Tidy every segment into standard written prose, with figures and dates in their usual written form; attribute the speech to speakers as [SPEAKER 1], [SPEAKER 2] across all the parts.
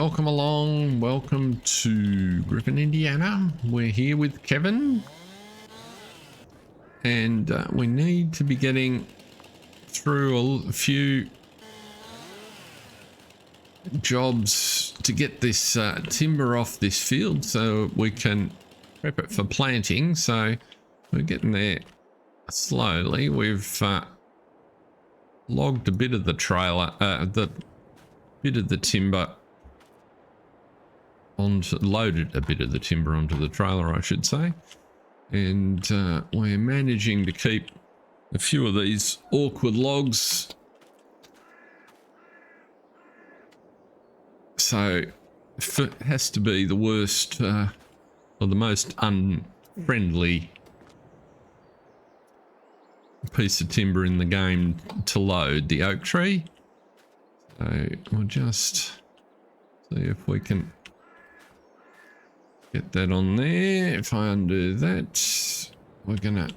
[SPEAKER 1] welcome along. Welcome to Griffin, Indiana. We're here with Kevin. And we need to be getting through a few jobs to get this timber off this field so we can prep it for planting. So we're getting there slowly. We've logged a bit of the trailer, bit of the timber loaded a bit of the timber onto the trailer, I should say. And we're managing to keep a few of these awkward logs. So it has to be the worst or the most unfriendly piece of timber in the game to load, the oak tree. So we'll just see if we can get that on there. If I undo that, we're gonna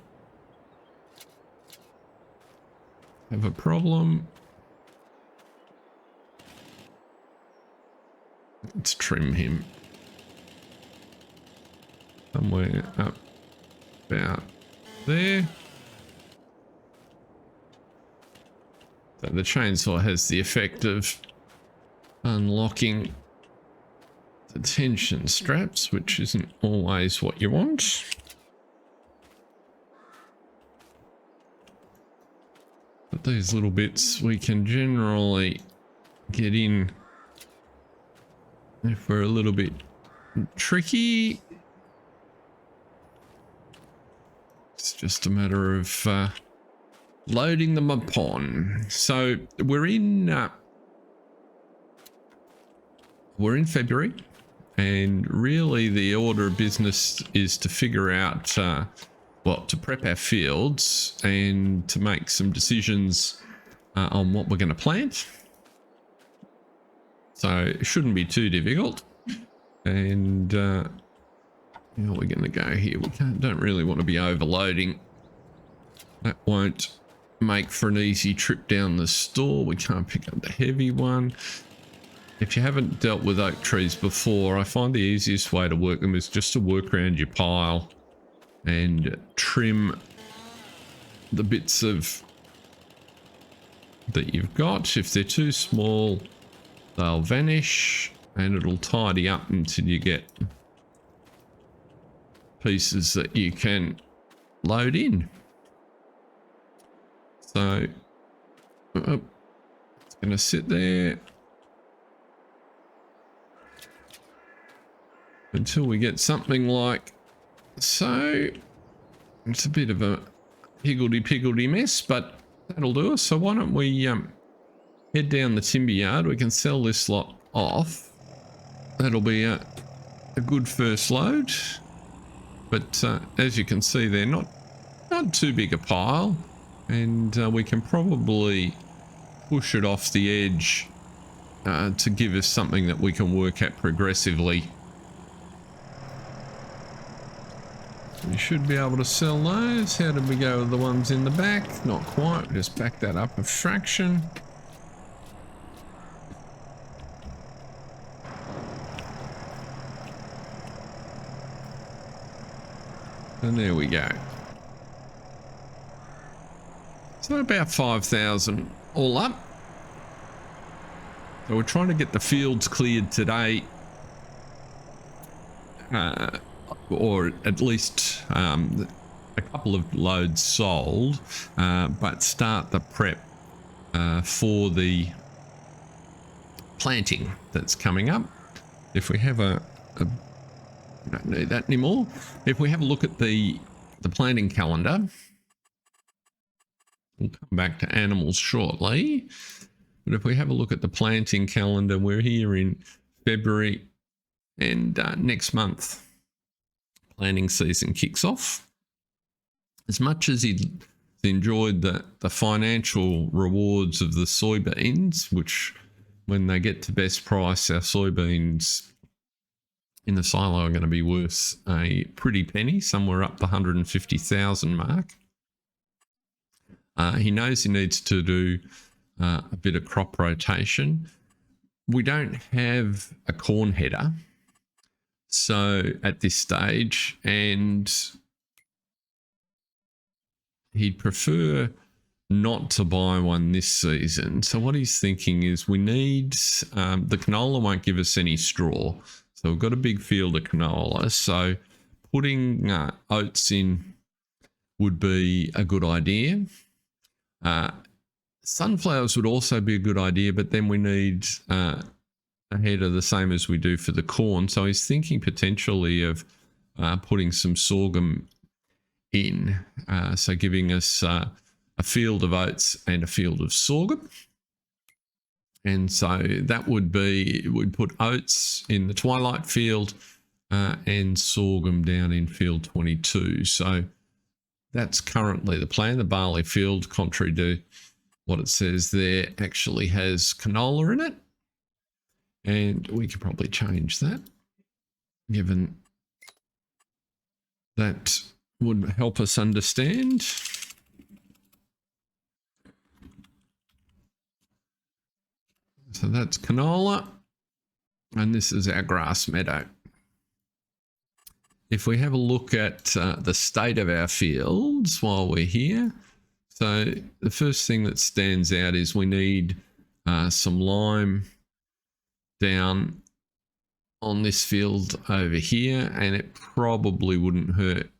[SPEAKER 1] have a problem. Let's trim him somewhere up about there. So the chainsaw has the effect of unlocking the tension straps, which isn't always what you want. But these little bits we can generally get in if we're a little bit tricky. It's just a matter of loading them upon. So we're in February, and really the order of business is to figure out well, to prep our fields and to make some decisions on what we're going to plant. So it shouldn't be too difficult. And you know, we're going to go here. We don't really want to be overloading. That won't make for an easy trip down the store. We can't pick up the heavy one. If you haven't dealt with oak trees before, I find the easiest way to work them is just to work around your pile and trim the bits of that you've got. If they're too small, they'll vanish and it'll tidy up until you get pieces that you can load in. So it's going to sit there until we get something like so. It's a bit of a higgledy-piggledy mess, but that'll do us. So why don't we head down the timber yard? We can sell this lot off. That'll be a good first load. But as you can see, they're not too big a pile. And we can probably push it off the edge to give us something that we can work at progressively. We should be able to sell those. How did we go with the ones in the back? Not quite. Just back that up a fraction. And there we go. So about 5,000 all up. So we're trying to get the fields cleared today, or at least a couple of loads sold, but start the prep for the planting that's coming up. If we have I don't need that anymore. If we have a look at the planting calendar, we'll come back to animals shortly. But if we have a look at the planting calendar, we're here in February, and next month planting season kicks off. As much as he enjoyed the financial rewards of the soybeans, which when they get to best price, our soybeans in the silo are going to be worth a pretty penny, somewhere up the 150,000 mark. He knows he needs to do a bit of crop rotation. we don't have a corn header, so at this stage, and he'd prefer not to buy one this season. So what he's thinking is we need, the canola won't give us any straw. So we've got a big field of canola. So putting oats in would be a good idea. Sunflowers would also be a good idea, but then we need a header the same as we do for the corn. So he's thinking potentially of putting some sorghum in. So giving us a field of oats and a field of sorghum. And so that would be, we'd put oats in the twilight field and sorghum down in field 22. So that's currently the plan. The barley field, contrary to what it says there, actually has canola in it. And we could probably change that, given that would help us understand. So that's canola, and this is our grass meadow. If we have a look at the state of our fields while we're here, so the first thing that stands out is we need some lime down on this field over here, and it probably wouldn't hurt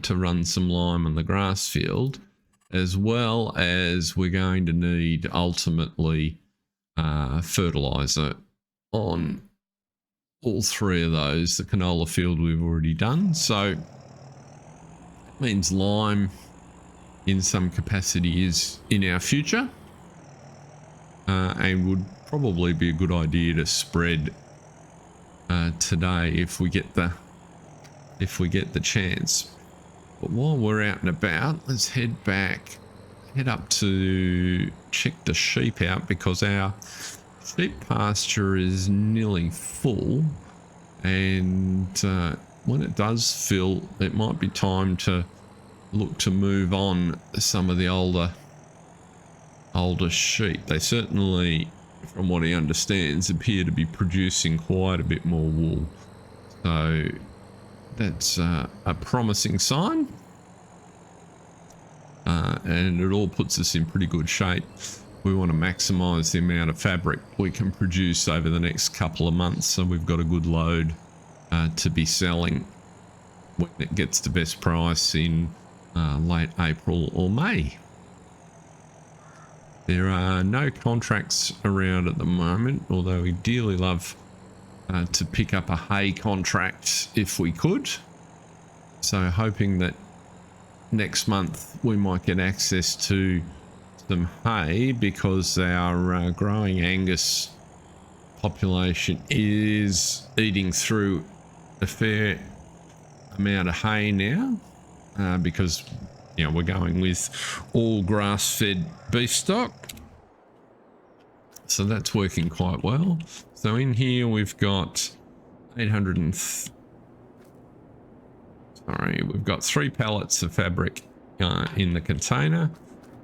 [SPEAKER 1] to run some lime on the grass field, as well as we're going to need ultimately fertilizer on all three of those. The canola field we've already done, so it means lime in some capacity is in our future, and would probably be a good idea to spread today if we get the chance. But while we're out and about, let's head up to check the sheep out, because our sheep pasture is nearly full, and when it does fill, it might be time to look to move on some of the older sheep. They certainly, from what he understands, appear to be producing quite a bit more wool. So that's a promising sign. And it all puts us in pretty good shape. We want to maximize the amount of fabric we can produce over the next couple of months, so we've got a good load to be selling when it gets the best price in late April or May. There are no contracts around at the moment, although we dearly love to pick up a hay contract if we could. So hoping that next month we might get access to some hay, because our growing Angus population is eating through a fair amount of hay now, because we're going with all grass-fed beef stock. So that's working quite well. So in here we've got we've got 3 pallets of fabric in the container,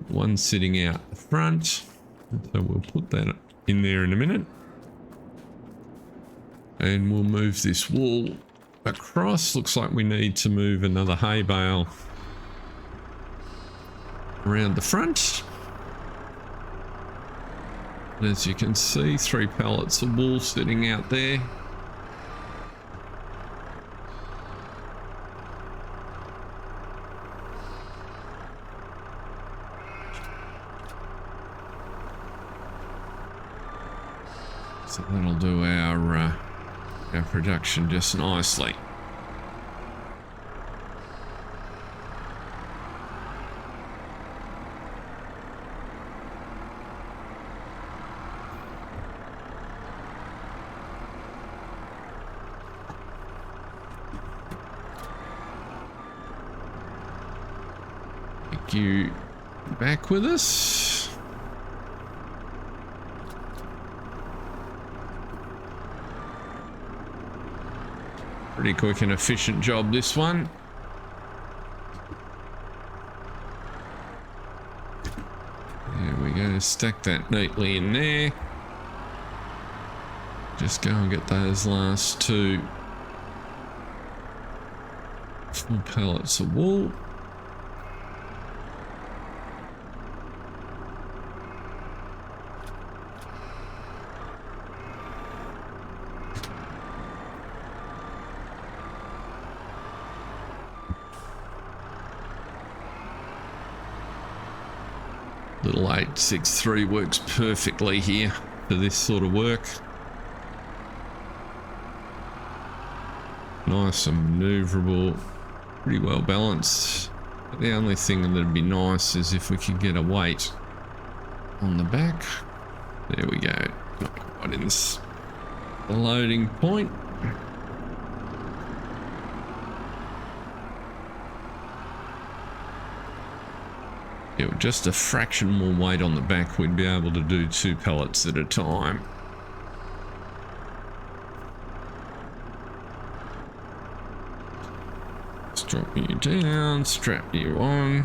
[SPEAKER 1] one sitting out the front. So we'll put that in there in a minute. And we'll move this wool across. Looks like we need to move another hay bale around the front. And as you can see, 3 pallets of wool sitting out there. So that'll do our production just nicely. Thank you. Back with us. Pretty quick and efficient job, this one. There we go, stack that neatly in there. Just go and get those last 2 full pallets of wool. Little 863 works perfectly here for this sort of work. Nice and manoeuvrable, pretty well balanced. But the only thing that'd be nice is if we could get a weight on the back. There we go. Right in this loading point. Yeah, just a fraction more weight on the back, we'd be able to do 2 pallets at a time. Drop you down, strap you on.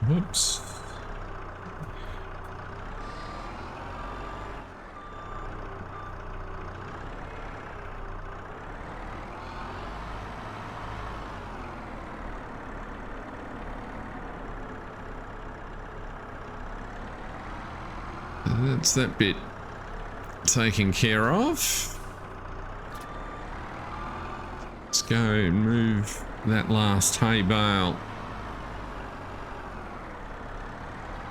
[SPEAKER 1] Whoops. That's that bit taken care of. Let's go and move that last hay bale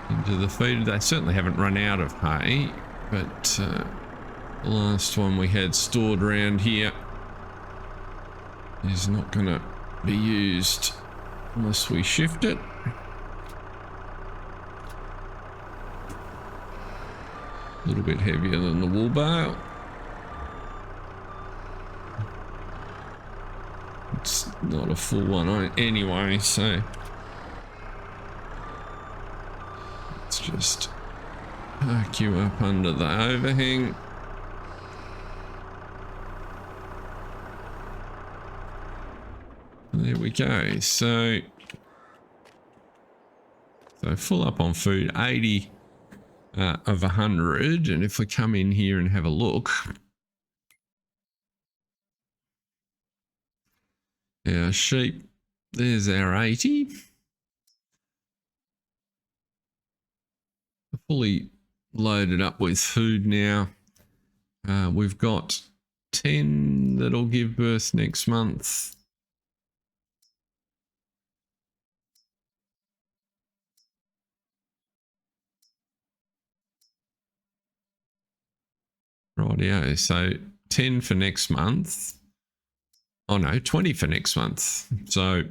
[SPEAKER 1] into the feeder. They certainly haven't run out of hay, but the last one we had stored around here is not going to be used unless we shift it. A little bit heavier than the wool bale. It's not a full one anyway, so let's just park you up under the overhang. There we go. So full up on food, 80 of 100, and if we come in here and have a look, our sheep, there's our 80. Fully loaded up with food now. We've got 10 that'll give birth next month. Rightio, so 10 for next month. Oh no, 20 for next month. So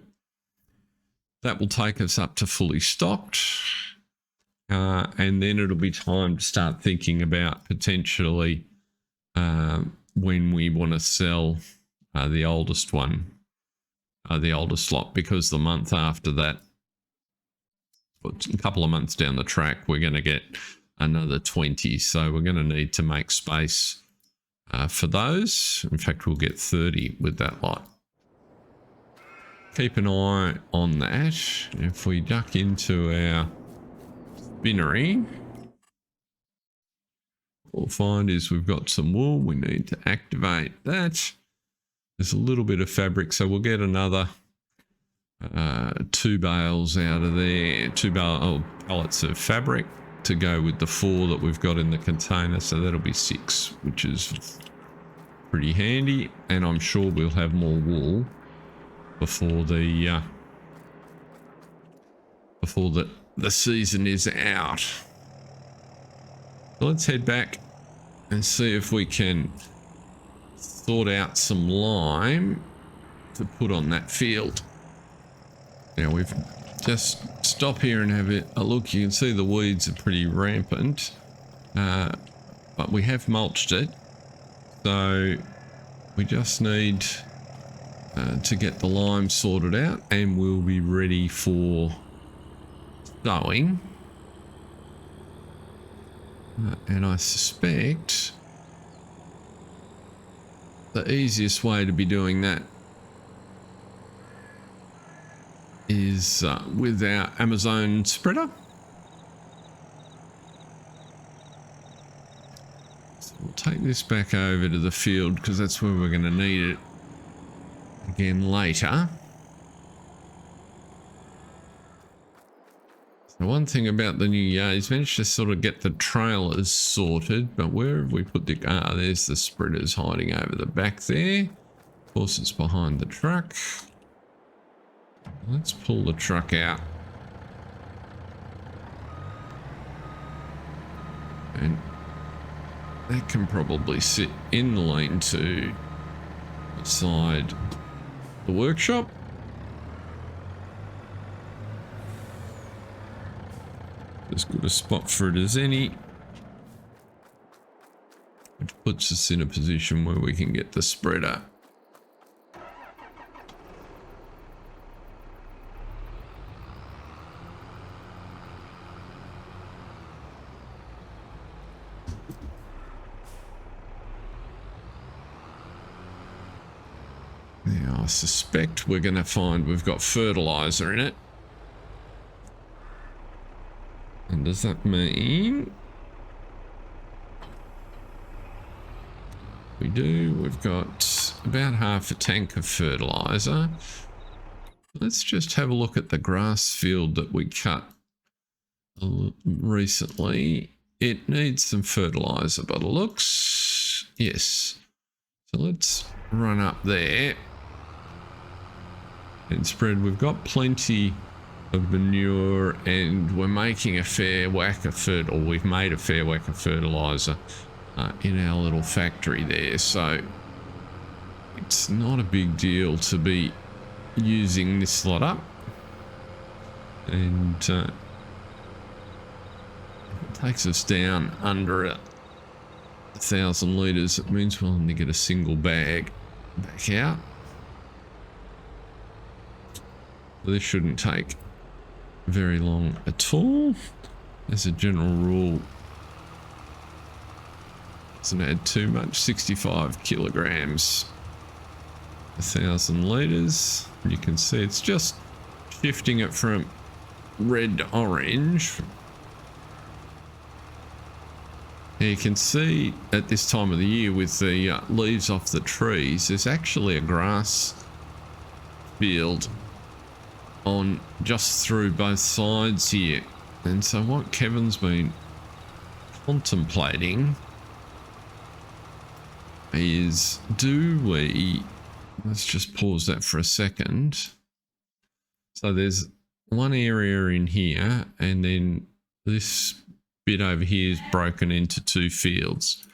[SPEAKER 1] that will take us up to fully stocked. And then it'll be time to start thinking about potentially when we want to sell the oldest one, the oldest lot, because the month after that, a couple of months down the track, we're going to get another 20. So we're going to need to make space for those. In fact, we'll get 30 with that lot. Keep an eye on that. If we duck into our spinnery, what we'll find is we've got some wool. We need to activate that. There's a little bit of fabric, so we'll get another 2 bales out of there, 2 pallets of fabric to go with the 4 that we've got in the container, so that'll be 6, which is pretty handy. And I'm sure we'll have more wool before the season is out. So let's head back and see if we can sort out some lime to put on that field. Now we've just stop here and have a look. You can see the weeds are pretty rampant, but we have mulched it, so we just need to get the lime sorted out and we'll be ready for sowing. And I suspect the easiest way to be doing that is with our Amazon spreader. take this back over to the field because that's where we're going to need it again later. The one thing about the new yard is managed to sort of get the trailers sorted, but where have we put the... Ah, there's the spreaders hiding over the back there. Of course, it's behind the truck. Let's pull the truck out. And that can probably sit in the lean-to beside the workshop. As good a spot for it as any, which puts us in a position where we can get the spreader. Now I suspect we're going to find we've got fertilizer in it. And does that mean we do? We've got about half a tank of fertilizer. Let's just have a look at the grass field that we cut recently. It needs some fertilizer, but it looks, yes. So let's run up there and spread. We've got plenty of manure and we're making a fair whack of we've made a fair whack of fertilizer in our little factory there, so it's not a big deal to be using this lot up. And it takes us down under 1,000 litres. It means we'll only get a single bag back out. This shouldn't take very long at all. As a general rule, doesn't add too much. 65 kilograms, 1,000 litres. You can see it's just shifting it from red to orange. You can see at this time of the year with the leaves off the trees, there's actually a grass field on just through both sides here. And so what Kevin's been contemplating is, do we, let's just pause that for a second. So there's one area in here, and then this bit over here is broken into 2 fields.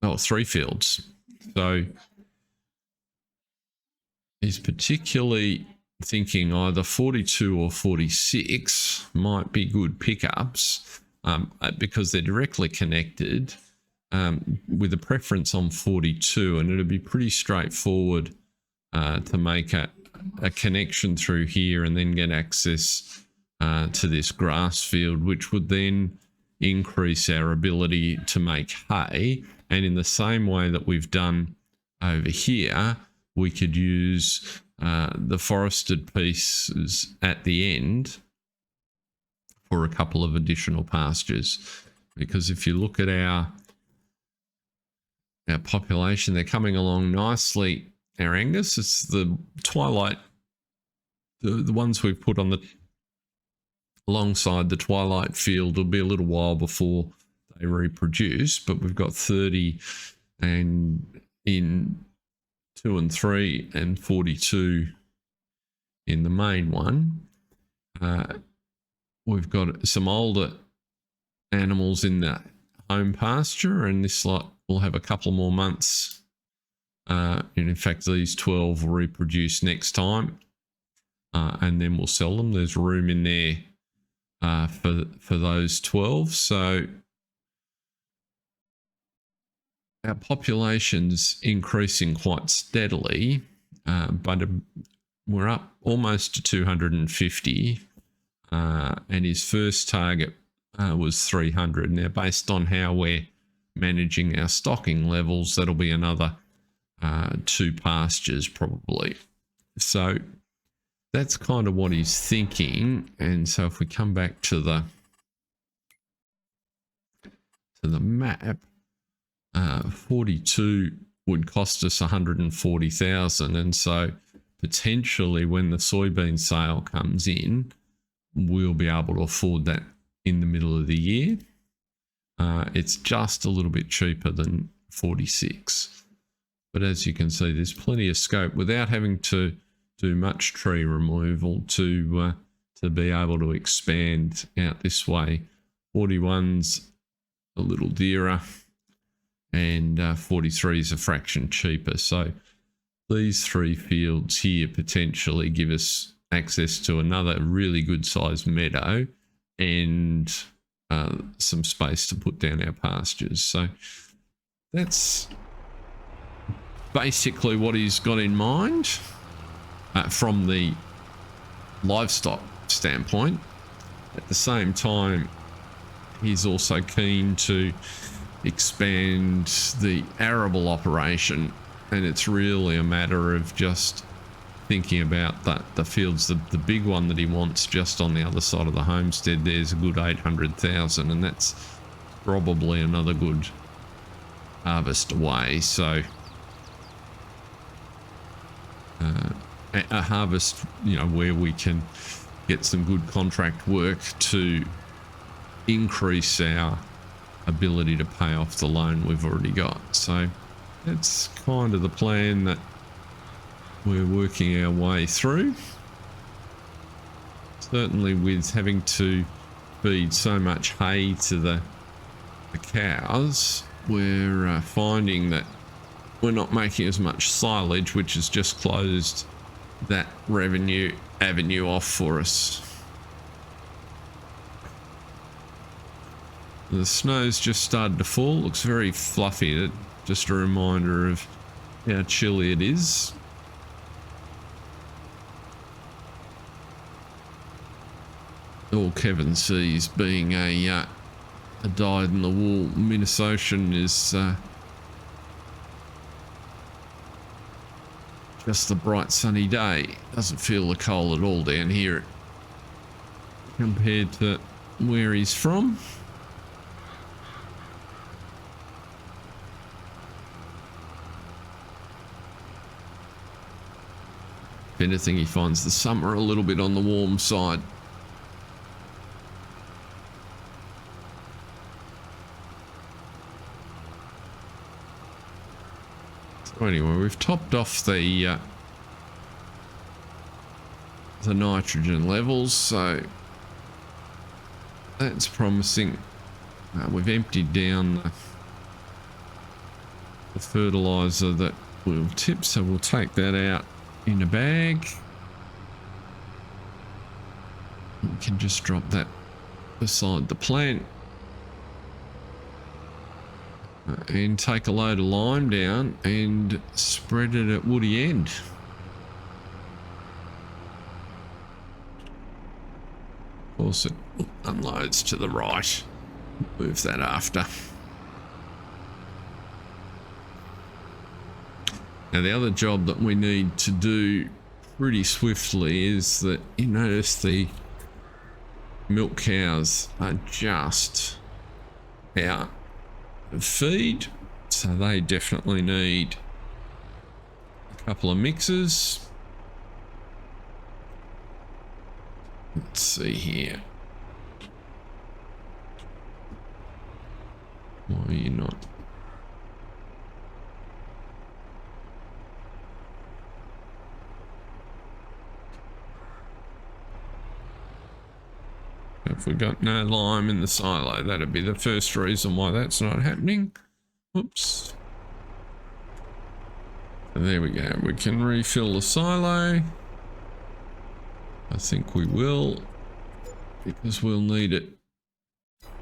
[SPEAKER 1] Oh, 3 fields. So he's particularly thinking either 42 or 46 might be good pickups because they're directly connected, with a preference on 42, and it'll be pretty straightforward to make a connection through here and then get access to this grass field, which would then increase our ability to make hay. And in the same way that we've done over here, we could use the forested pieces at the end for a couple of additional pastures. Because if you look at our population, they're coming along nicely. Our Angus, it's the twilight, the ones we've put on the alongside the twilight field will be a little while before they reproduce, but we've got 30 and in 2 and 3 and 42 in the main one. We've got some older animals in the home pasture, and this lot will have a couple more months. And in fact, these 12 will reproduce next time, and then we'll sell them. There's room in there for those 12. So our population's increasing quite steadily, but we're up almost to 250, and his first target was 300. Now, based on how we're managing our stocking levels, that'll be another 2 pastures probably. So that's kind of what he's thinking. And so if we come back to the map, 42 would cost us 140,000, and so potentially when the soybean sale comes in, we'll be able to afford that in the middle of the year. It's just a little bit cheaper than 46, but as you can see, there's plenty of scope without having to do much tree removal to be able to expand out this way. 41's a little dearer, and 43 is a fraction cheaper. So these three fields here potentially give us access to another really good sized meadow and some space to put down our pastures. So that's basically what he's got in mind from the livestock standpoint. At the same time, he's also keen to expand the arable operation, and it's really a matter of just thinking about the fields. The big one that he wants just on the other side of the homestead, there's a good 800,000, and that's probably another good harvest away. So a harvest, you know, where we can get some good contract work to increase our ability to pay off the loan we've already got. So that's kind of the plan that we're working our way through. Certainly with having to feed so much hay to the cows, we're finding that we're not making as much silage, which has just closed that revenue avenue off for us. The snow's just started to fall. Looks very fluffy. Just a reminder of how chilly it is. All Kevin sees being a dyed-in-the-wool Minnesotan is just the bright sunny day. Doesn't feel the cold at all down here compared to where he's from. If anything, he finds the summer a little bit on the warm side. So anyway, we've topped off the nitrogen levels, so that's promising. We've emptied down the fertilizer that we'll tip, so we'll take that out in a bag. We can just drop that beside the plant and take a load of lime down and spread it at Woody End. Of course, it unloads to the right. Move that after. Now, the other job that we need to do pretty swiftly is that you notice the milk cows are just out of feed, so they definitely need a couple of mixes. Let's see here. Why are you not? If we got no lime in the silo, that'd be the first reason why that's not happening. Whoops. So there we go. We can refill the silo. I think we will, because we'll need it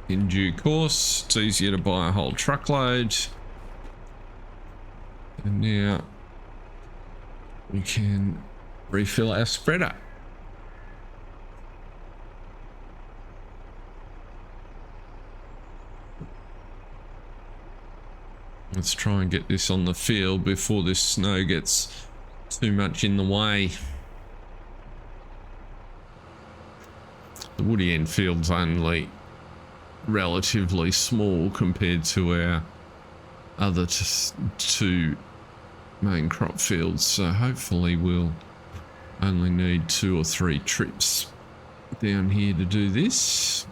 [SPEAKER 1] in due course. It's easier to buy a whole truckload. And now we can refill our spreader. Let's try and get this on the field before this snow gets too much in the way. The Woody End field's only relatively small compared to our other two main crop fields, so hopefully we'll only need 2 or 3 trips down here to do this.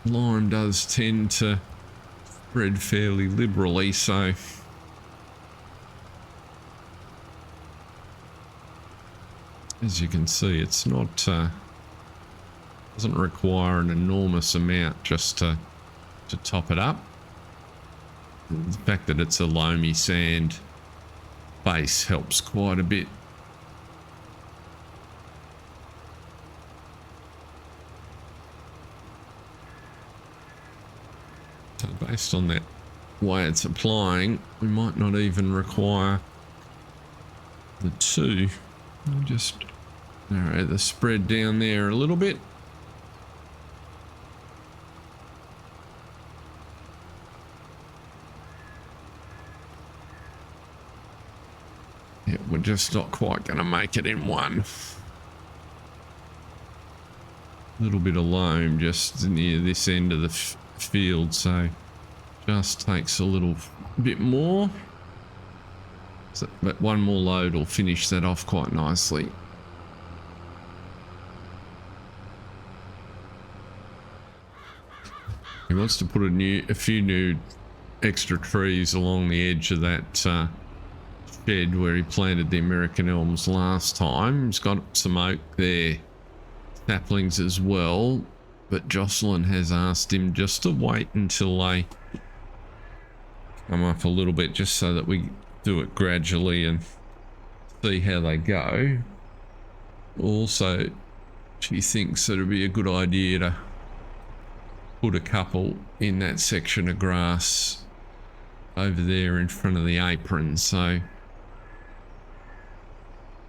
[SPEAKER 1] Lime does tend to spread fairly liberally, so as you can see, it's not doesn't require an enormous amount just to top it up. The fact that it's a loamy sand base helps quite a bit. So based on that way it's applying, we might not even require the 2. I'll just narrow the spread down there a little bit. Yeah, we're just not quite going to make it in one. A little bit of loam just near this end of the field, so just takes a little bit more. So, but one more load will finish that off quite nicely. He wants to put a few new extra trees along the edge of that shed where he planted the American elms last time. He's got some oak there, saplings as well, but Jocelyn has asked him just to wait until they come up a little bit, just so that we do it gradually and see how they go. Also, she thinks that it'd be a good idea to put a couple in that section of grass over there in front of the apron, so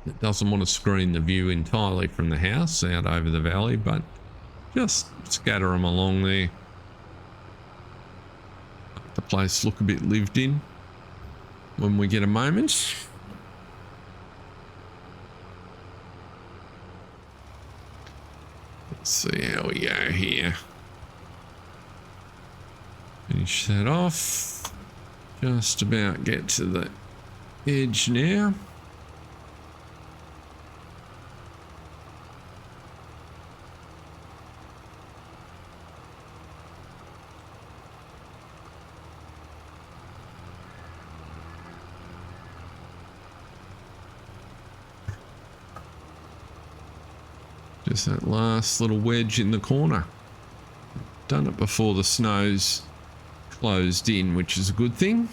[SPEAKER 1] it doesn't want to screen the view entirely from the house out over the valley, but just scatter them along there. Make the place look a bit lived in when we get a moment. Let's see how we go here. Finish that off. Just about get to the edge now. Just that last little wedge in the corner. Done it before the snow's closed in, which is a good thing.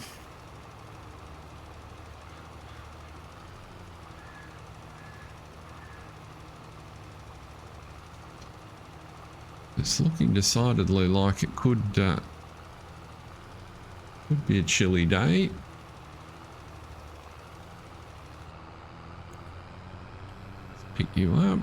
[SPEAKER 1] It's looking decidedly like it could be a chilly day. Let's pick you up.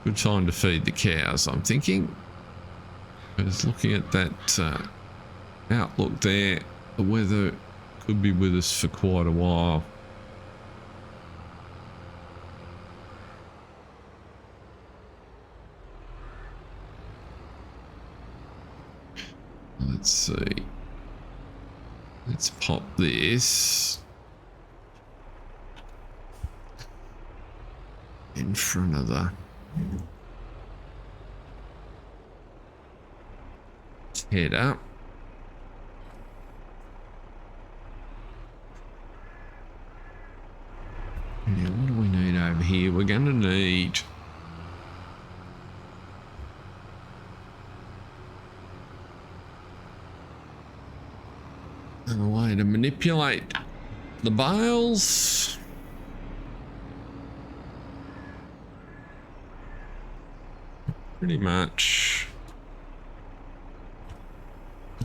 [SPEAKER 1] Good time to feed the cows, I'm thinking. Because looking at that outlook there, the weather could be with us for quite a while. Let's see. Let's pop this in front of the header. Now, what do we need over here? We're going to need a way to manipulate the bales. Pretty much.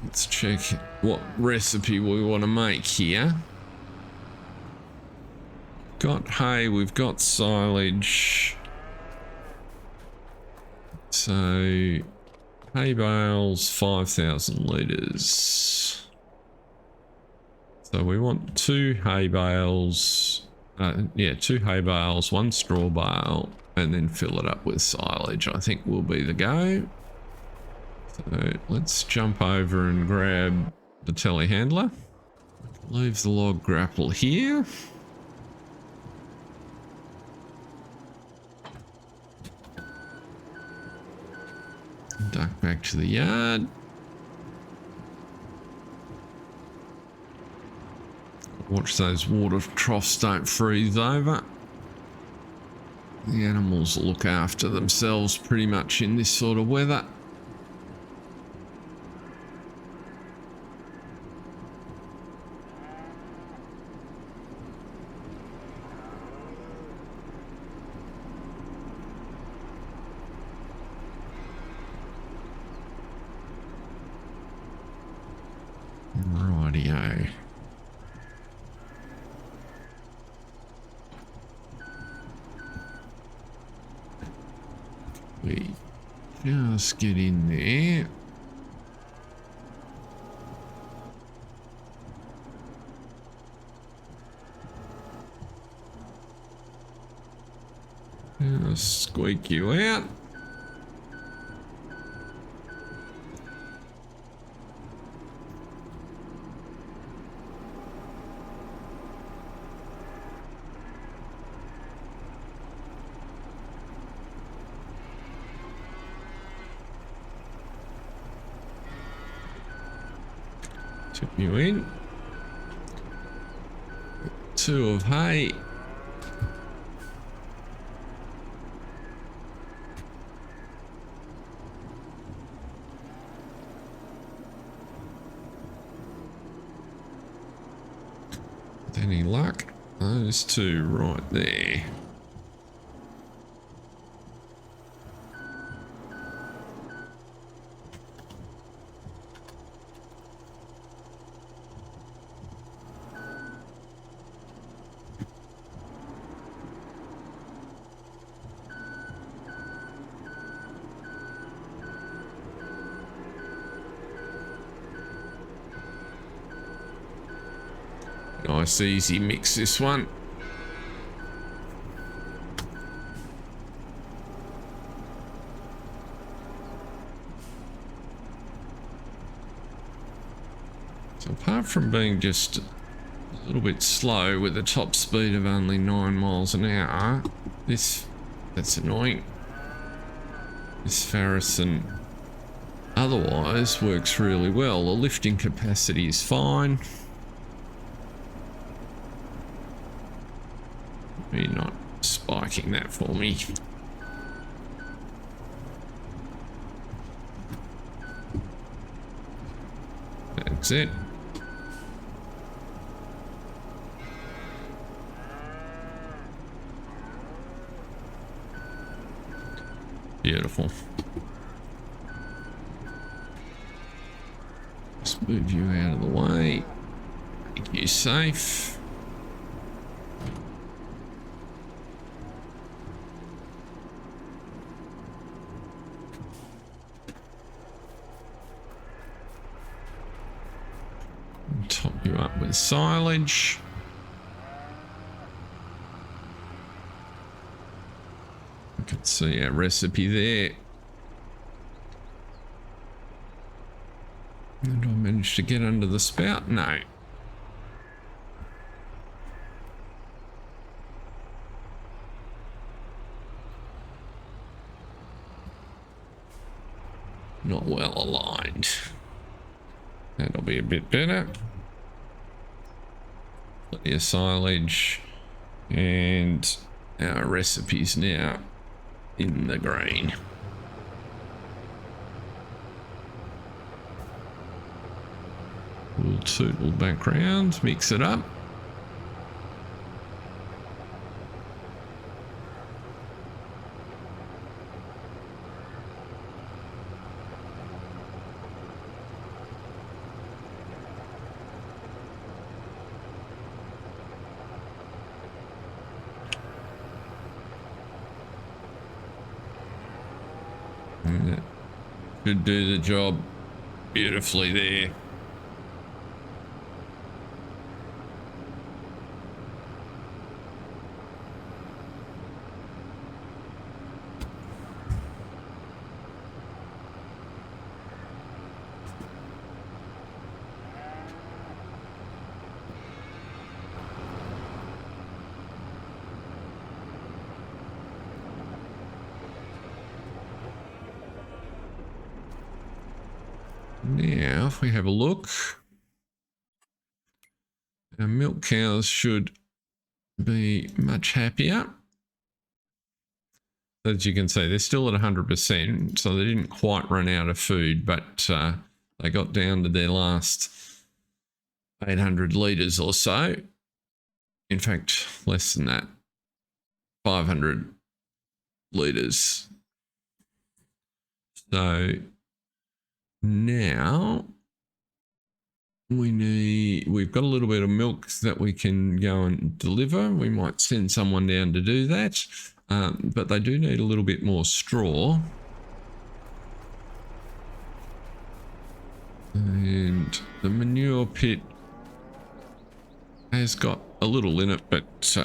[SPEAKER 1] Let's check what recipe we want to make here. Got hay, we've got silage. So hay bales, 5,000 litres. So we want 2 hay bales. Yeah, 2 hay bales, 1 straw bale, and then fill it up with silage. I think will be the go. So let's jump over and grab the telehandler. Leave the log grapple here. Duck back to the yard. Watch those water troughs don't freeze over. The animals look after themselves pretty much in this sort of weather. Rightio. We just get in there. Just squeak you out. Tip you in. 2 of hay. With any luck, those 2 right there. Nice easy mix this one. So apart from being just a little bit slow with a top speed of only 9 miles an hour, that's annoying. This Farrison otherwise works really well. The lifting capacity is fine. You're not spiking that for me. That's it. Beautiful. Just move you out of the way. Make you safe. Top you up with silage. You can see our recipe there. Did I manage to get under the spout? No. Not well aligned. That'll be a bit better. Plenty of silage, and our recipes now in the grain. We'll tootle back round, mix it up. And that should do the job beautifully there. Now, if we have a look, our milk cows should be much happier. As you can see, they're still at 100%, so they didn't quite run out of food, but they got down to their last 800 litres or so. In fact, less than that, 500 litres. So now we've got a little bit of milk that we can go and deliver. We might send someone down to do that, but they do need a little bit more straw. And the manure pit has got a little in it, but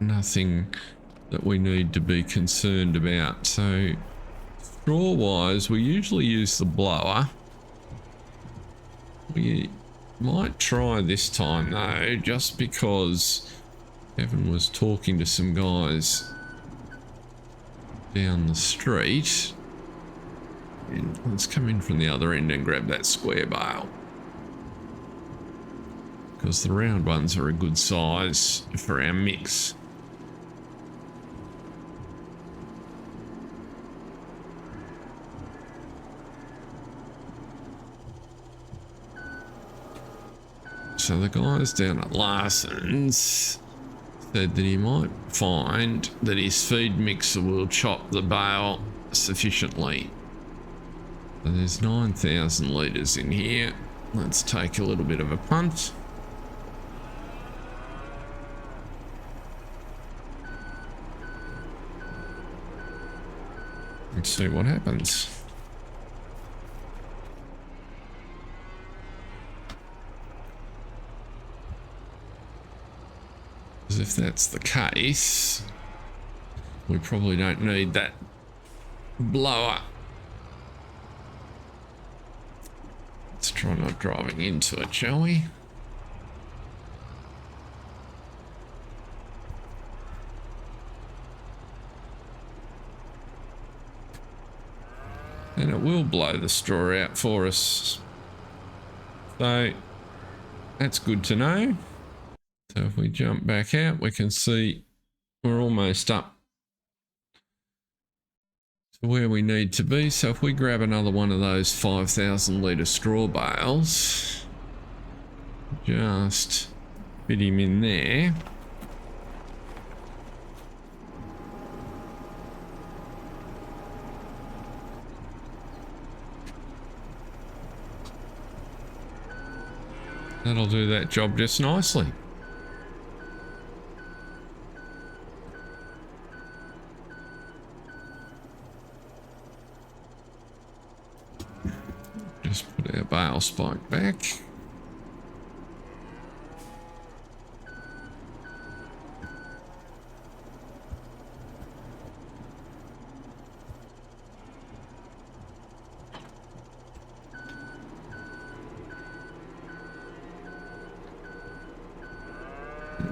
[SPEAKER 1] nothing that we need to be concerned about. So straw wise, we usually use the blower. We might try this time though, just because Kevin was talking to some guys down the street. And let's come in from the other end and grab that square bale, because the round ones are a good size for our mix. So the guys down at Larson's said that he might find that his feed mixer will chop the bale sufficiently. So there's 9,000 litres in here. Let's take a little bit of a punt. Let's see what happens. Because if that's the case, we probably don't need that blower. Let's try not driving into it, shall we? And it will blow the straw out for us. So that's good to know. So if we jump back out, we can see we're almost up to where we need to be. So if we grab another one of those 5,000 litre straw bales, just fit him in there. That'll do that job just nicely. Just put our bale spike back.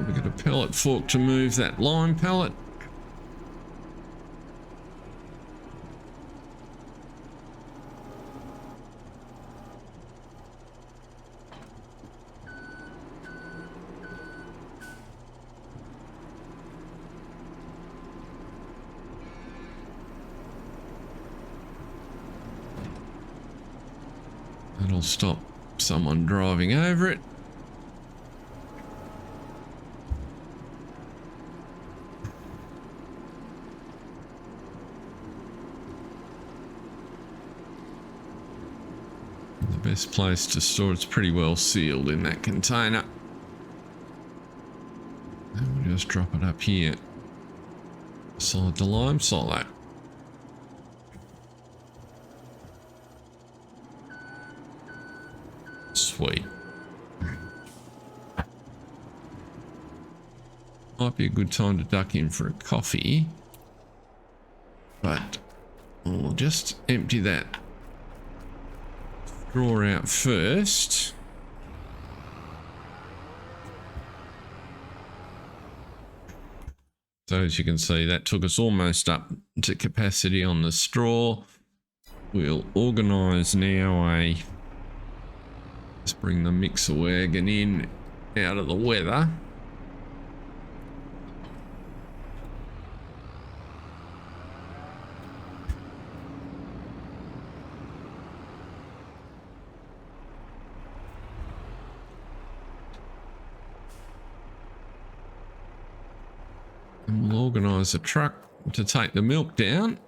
[SPEAKER 1] We've got a pallet fork to move that lime pallet. That'll stop someone driving over it. The best place to store it's pretty well sealed in that container. And we'll just drop it up here beside the lime silo. Sweet. Might be a good time to duck in for a coffee. But we'll just empty that straw out first. So as you can see, that took us almost up to capacity on the straw. We'll organise now let's bring the mixer wagon in out of the weather. And we'll organise a truck to take the milk down,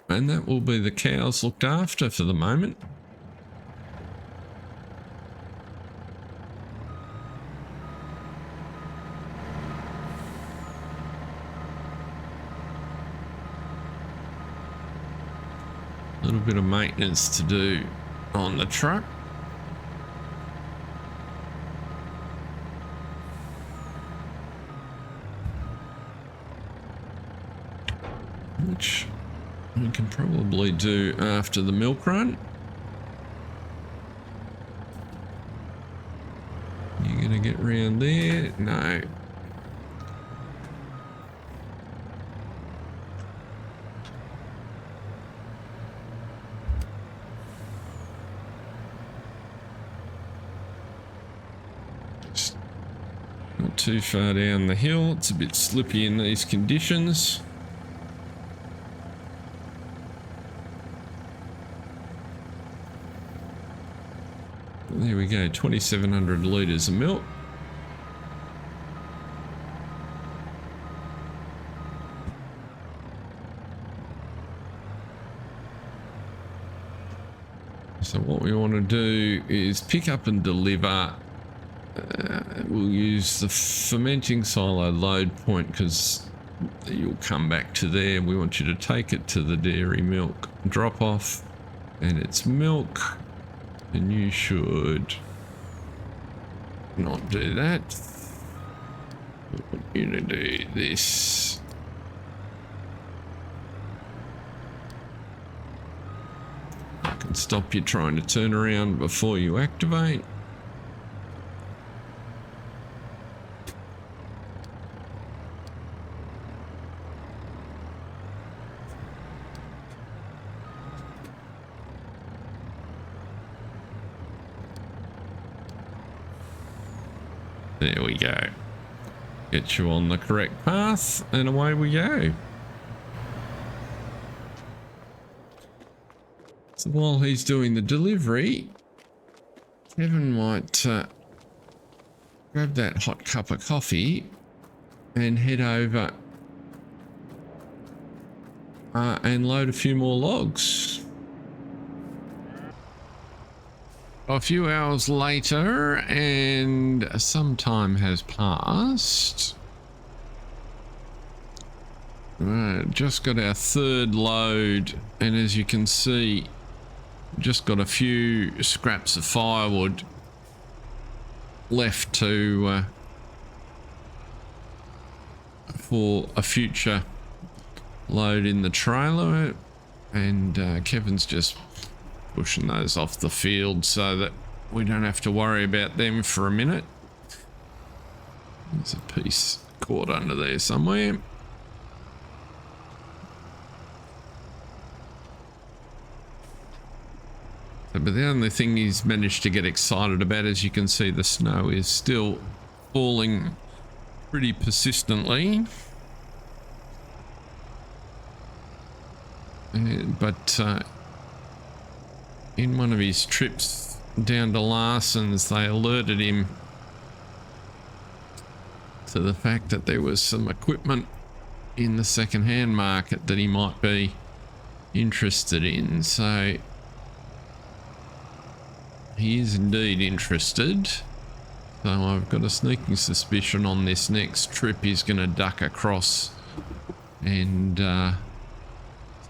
[SPEAKER 1] and that will be the cows looked after for the moment. A little bit of maintenance to do on the truck. Which we can probably do after the milk run. You're gonna get round there? No. Just not too far down the hill. It's a bit slippy in these conditions. There we go, 2,700 litres of milk. So what we want to do is pick up and deliver. We'll use the fermenting silo load point because you'll come back to there. We want you to take it to the dairy milk drop off, and it's milk. And you should not do that. I want you to do this. I can stop you trying to turn around before you activate. There we go. Get you on the correct path, and away we go. So while he's doing the delivery, Kevin might grab that hot cup of coffee and head over and load a few more logs. A few hours later, and some time has passed. Just got our third load, and as you can see, just got a few scraps of firewood left to for a future load in the trailer, and Kevin's just pushing those off the field so that we don't have to worry about them for a minute. There's a piece caught under there somewhere. But the only thing he's managed to get excited about, as you can see, the snow is still falling pretty persistently. But in one of his trips down to Larson's, they alerted him to the fact that there was some equipment in the second-hand market that he might be interested in. So he is indeed interested. So I've got a sneaking suspicion on this next trip he's going to duck across and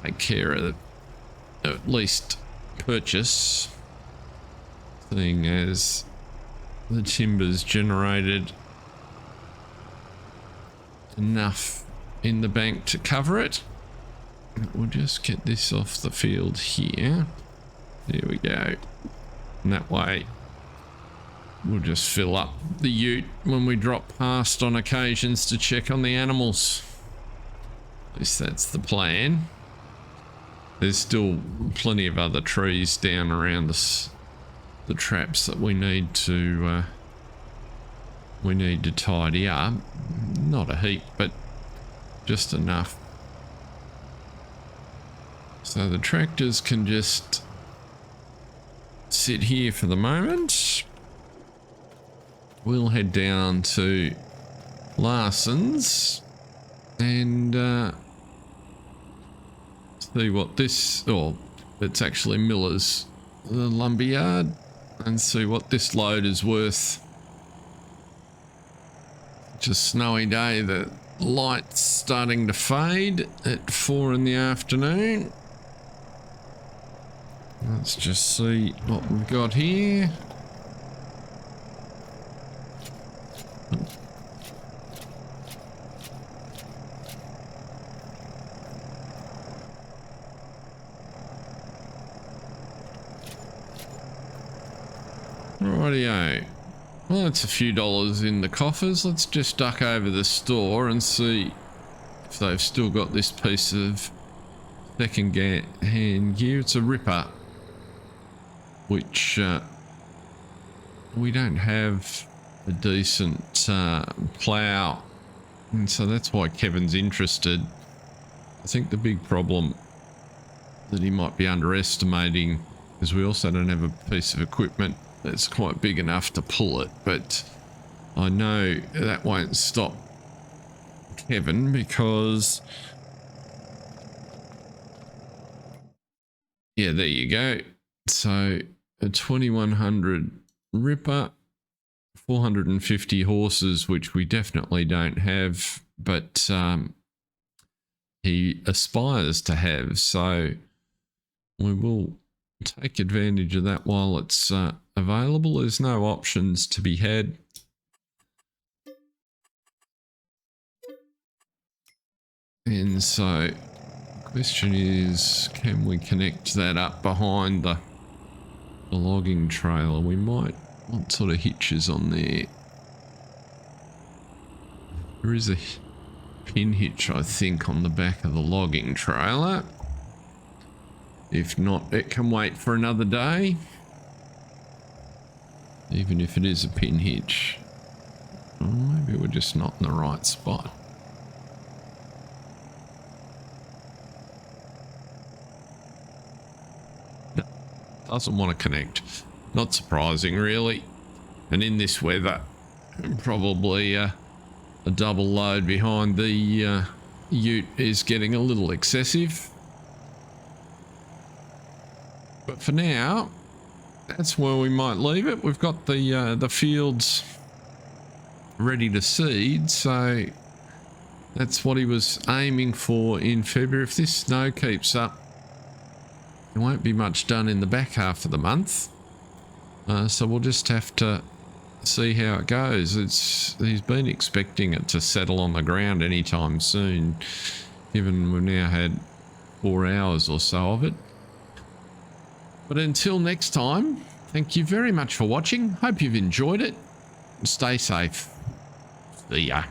[SPEAKER 1] take care of at least purchase, seeing as the timber's generated enough in the bank to cover it. We'll just get this off the field here. There we go. And that way we'll just fill up the ute when we drop past on occasions to check on the animals. At least that's the plan. There's still plenty of other trees down around the traps that we need to tidy up. Not a heap, but just enough. So the tractors can just sit here for the moment. We'll head down to Larson's and see what this, or it's actually Miller's, the lumberyard, and see what this load is worth. Just snowy day, the light's starting to fade at 4 in the afternoon. Let's just see what we've got here. Rightio. Well, it's a few dollars in the coffers. Let's just duck over the store and see if they've still got this piece of second-hand gear. It's a ripper, which we don't have a decent plough, and so that's why Kevin's interested. I think the big problem that he might be underestimating is we also don't have a piece of equipment that's quite big enough to pull it, but I know that won't stop Kevin because, yeah, there you go. So a 2100 ripper, 450 horses, which we definitely don't have, but he aspires to have, so we will take advantage of that while it's available. There's no options to be had. And so the question is, can we connect that up behind the logging trailer? We might. What sort of hitches on there? There is a pin hitch, I think, on the back of the logging trailer. If not, it can wait for another day. Even if it is a pin hitch. Or maybe we're just not in the right spot. No, doesn't want to connect. Not surprising, really. And in this weather, probably a double load behind the ute is getting a little excessive. But for now, that's where we might leave it. We've got the fields ready to seed, so that's what he was aiming for in February. If this snow keeps up, there won't be much done in the back half of the month. So we'll just have to see how it goes. He's been expecting it to settle on the ground anytime soon, given we've now had 4 hours or so of it. But until next time, thank you very much for watching. Hope you've enjoyed it. Stay safe. See ya.